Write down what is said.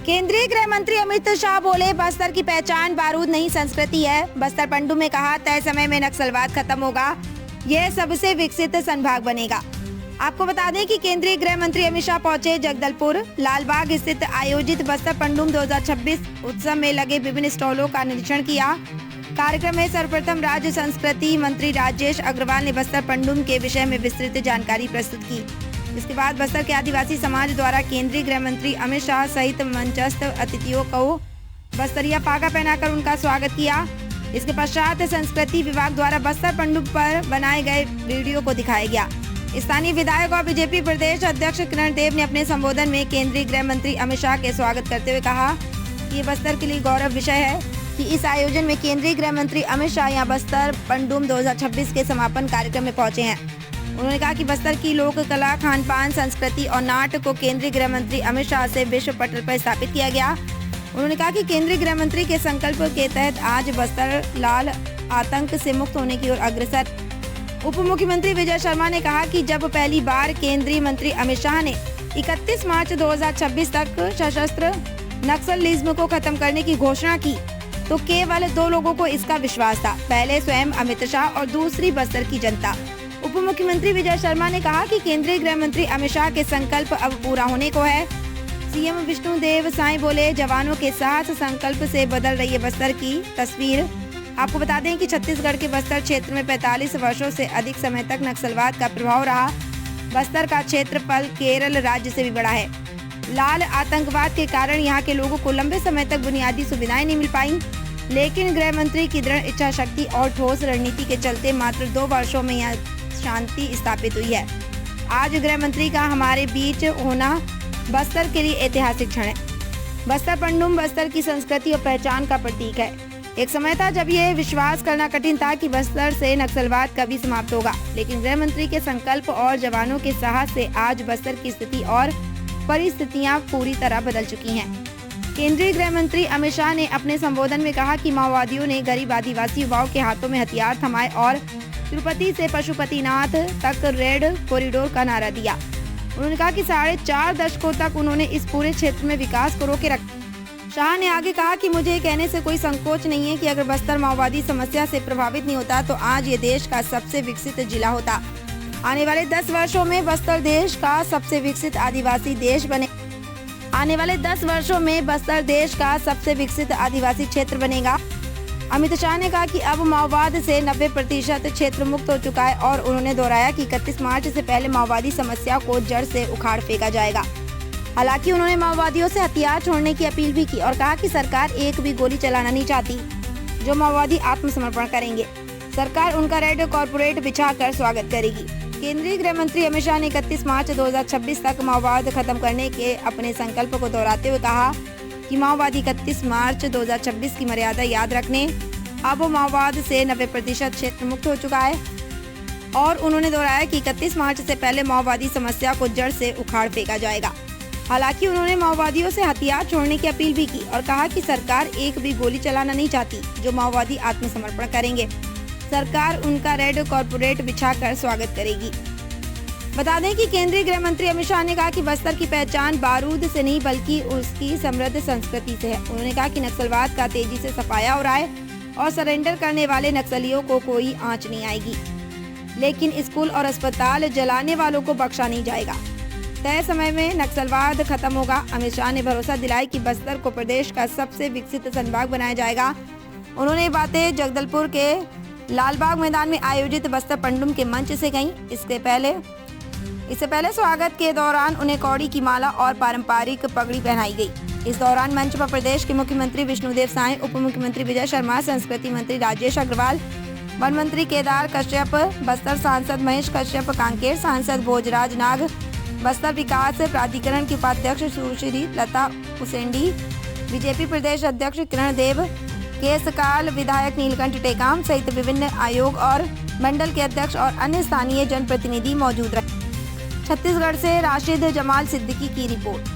केंद्रीय गृह मंत्री अमित शाह बोले, बस्तर की पहचान बारूद नहीं संस्कृति है। बस्तर पंडुम में कहा, तय समय में नक्सलवाद खत्म होगा, यह सबसे विकसित संभाग बनेगा। आपको बता दें कि केंद्रीय गृह मंत्री अमित शाह पहुंचे जगदलपुर लालबाग स्थित आयोजित बस्तर पंडुम 2026 उत्सव में लगे विभिन्न स्टॉलों का निरीक्षण किया। कार्यक्रम में सर्वप्रथम राज्य संस्कृति मंत्री राजेश अग्रवाल ने बस्तर पंडुम के विषय में विस्तृत जानकारी प्रस्तुत की। इसके बाद बस्तर के आदिवासी समाज द्वारा केंद्रीय गृह मंत्री अमित शाह सहित मंचस्थ अतिथियों को बस्तरिया पागा पहनाकर उनका स्वागत किया। इसके पश्चात संस्कृति विभाग द्वारा बस्तर पंडुम पर बनाए गए वीडियो को दिखाया गया। स्थानीय विधायक और बीजेपी प्रदेश अध्यक्ष किरण देव ने अपने संबोधन में केंद्रीय गृह मंत्री अमित शाह के स्वागत करते हुए कहा कि ये बस्तर के लिए गौरव विषय है कि इस आयोजन में केंद्रीय गृह मंत्री अमित शाह यहाँ बस्तर पंडुम 2026 के समापन कार्यक्रम में पहुंचे हैं। उन्होंने कहा कि बस्तर की लोक कला, खान पान, संस्कृति और नाट्य को केंद्रीय गृह मंत्री अमित शाह से विश्व पटल पर स्थापित किया गया। उन्होंने कहा कि केंद्रीय गृह मंत्री के संकल्प के तहत आज बस्तर लाल आतंक से मुक्त होने की ओर अग्रसर। उप मुख्यमंत्री विजय शर्मा ने कहा कि जब पहली बार केंद्रीय मंत्री अमित शाह ने 31 मार्च 2026 तक सशस्त्र नक्सलिज्म को खत्म करने की घोषणा की तो केवल 2 लोगों को इसका विश्वास था, पहले स्वयं अमित शाह और दूसरी बस्तर की जनता। उप मुख्यमंत्री विजय शर्मा ने कहा कि केंद्रीय गृह मंत्री अमित शाह के संकल्प अब पूरा होने को है। सीएम विष्णुदेव साई बोले, जवानों के साहस संकल्प से बदल रही है बस्तर की तस्वीर। आपको बता दें कि छत्तीसगढ़ के बस्तर क्षेत्र में 45 वर्षों से अधिक समय तक नक्सलवाद का प्रभाव रहा। बस्तर का क्षेत्रफल केरल राज्य से भी बड़ा है। लाल आतंकवाद के कारण यहाँ के लोगों को लंबे समय तक बुनियादी सुविधाएं नहीं मिल पाई, लेकिन गृह मंत्री की दृढ़ इच्छा शक्ति और ठोस रणनीति के चलते मात्र 2 वर्षों में यहाँ शांति स्थापित हुई है। आज गृह मंत्री का हमारे बीच होना बस्तर के लिए ऐतिहासिक क्षण है। बस्तर पंडुम बस्तर की संस्कृति और पहचान का प्रतीक है। एक समय था जब यह विश्वास करना कठिन था कि बस्तर से नक्सलवाद कभी समाप्त होगा, लेकिन गृह मंत्री के संकल्प और जवानों के साहस से आज बस्तर की स्थिति और परिस्थितियां पूरी तरह बदल चुकी हैं। केंद्रीय गृह मंत्री अमित शाह ने अपने संबोधन में कहा कि माओवादियों ने गरीब आदिवासी युवाओं के हाथों में हथियार थमाए और तिरुपति से पशुपतिनाथ तक रेड कॉरिडोर का नारा दिया। उन्होंने कहा कि 4.5 दशकों तक उन्होंने इस पूरे क्षेत्र में विकास को रोके रखा। शाह ने आगे कहा कि मुझे कहने से कोई संकोच नहीं है कि अगर बस्तर माओवादी समस्या से प्रभावित नहीं होता तो आज ये देश का सबसे विकसित जिला होता। आने वाले 10 वर्षों में बस्तर देश का सबसे विकसित आदिवासी देश बने। आने वाले 10 वर्षों में बस्तर देश का सबसे विकसित आदिवासी क्षेत्र बनेगा। अमित शाह ने कहा कि अब माओवाद से 90% क्षेत्र मुक्त हो चुका है और उन्होंने दोहराया कि 31 मार्च से पहले माओवादी समस्या को जड़ से उखाड़ फेंका जाएगा। हालांकि उन्होंने माओवादियों से हथियार छोड़ने की अपील भी की और कहा कि सरकार एक भी गोली चलाना नहीं चाहती। जो माओवादी आत्मसमर्पण करेंगे, सरकार उनका रेड कॉर्पोरेट बिछाकर स्वागत करेगी। केंद्रीय गृह मंत्री अमित शाह ने 31 मार्च 2026 तक माओवाद खत्म करने के अपने संकल्प को दोहराते हुए कहा कि माओवादी 31 मार्च 2026 की मर्यादा याद रखने। अब माओवाद से 90% क्षेत्र मुक्त हो चुका है और उन्होंने दोहराया कि 31 मार्च से पहले माओवादी समस्या को जड़ से उखाड़ फेंका जाएगा। हालांकि उन्होंने माओवादियों से हथियार छोड़ने की अपील भी की और कहा कि सरकार एक भी गोली चलाना नहीं चाहती। जो माओवादी आत्मसमर्पण करेंगे, सरकार उनका रेड कॉर्पोरेट बिछाकर स्वागत करेगी। बता दें कि केंद्रीय गृह मंत्री अमित शाह ने कहा कि बस्तर की पहचान बारूद से नहीं बल्कि उसकी समृद्ध संस्कृति से है। उन्होंने कहा कि नक्सलवाद का तेजी से सफाया हो रहा है और सरेंडर करने वाले नक्सलियों को कोई आंच नहीं आएगी, लेकिन स्कूल और अस्पताल जलाने वालों को बख्शा नहीं जाएगा। तय समय में नक्सलवाद खत्म होगा। अमित शाह ने भरोसा दिलाया कि बस्तर को प्रदेश का सबसे विकसित संभाग बनाया जाएगा। उन्होंने बातें जगदलपुर के लालबाग मैदान में आयोजित बस्तर पंडुम के मंच से कहीं। इससे पहले स्वागत के दौरान उन्हें कौड़ी की माला और पारंपरिक पगड़ी पहनाई गई। इस दौरान मंच पर प्रदेश के मुख्यमंत्री विष्णुदेव साई, उप मुख्यमंत्री विजय शर्मा, संस्कृति मंत्री राजेश अग्रवाल, वन मंत्री केदार कश्यप, बस्तर सांसद महेश कश्यप, कांकेर सांसद भोजराज नाग, बस्तर विकास प्राधिकरण की उपाध्यक्ष सुश्री लता उसेंडी, बीजेपी प्रदेश अध्यक्ष किरण देव, केसकाल विधायक नीलकंठ टेकाम सहित विभिन्न आयोग और मंडल के अध्यक्ष और अन्य स्थानीय जनप्रतिनिधि मौजूद रहे। छत्तीसगढ़ से राशिद जमाल सिद्दीकी की रिपोर्ट।